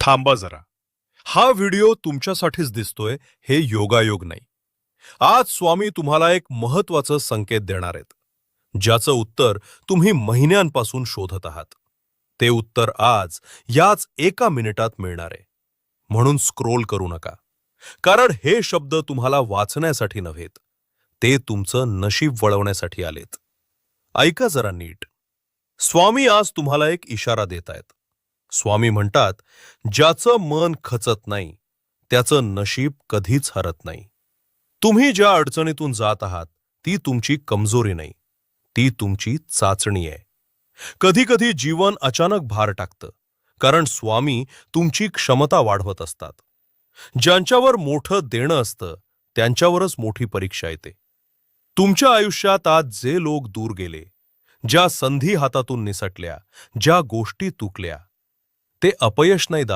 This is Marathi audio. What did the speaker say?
थांबा जरा. हा व्हिडिओ तुमच्यासाठीच दिसतोय हे योगायोग नाही. आज स्वामी तुम्हाला एक महत्वाचं संकेत देणार आहेत, ज्याचं उत्तर तुम्ही महिन्यांपासून शोधत आहात. ते उत्तर आज याच एका मिनिटात मिळणार आहे. म्हणून स्क्रोल करू नका, कारण हे शब्द तुम्हाला वाचण्यासाठी नव्हेत, ते तुमचं नशीब वळवण्यासाठी आलेत. ऐका जरा नीट. स्वामी आज तुम्हाला एक इशारा देत आहेत. स्वामी म्हणतात, ज्याचं मन खचत नाही त्याचं नशीब कधीच हरत नाही. तुम्ही ज्या अडचणीतून जात आहात ती तुमची कमजोरी नाही, ती तुमची चाचणी आहे. कधी कधी जीवन अचानक भार टाकतं, कारण स्वामी तुमची क्षमता वाढवत असतात. ज्यांच्यावर मोठं देणं असतं त्यांच्यावरच मोठी परीक्षा येते. तुमच्या आयुष्यात आज जे लोक दूर गेले, ज्या संधी हातातून निसटल्या, ज्या गोष्टी तुकल्या, ते अपयश नाही दादा,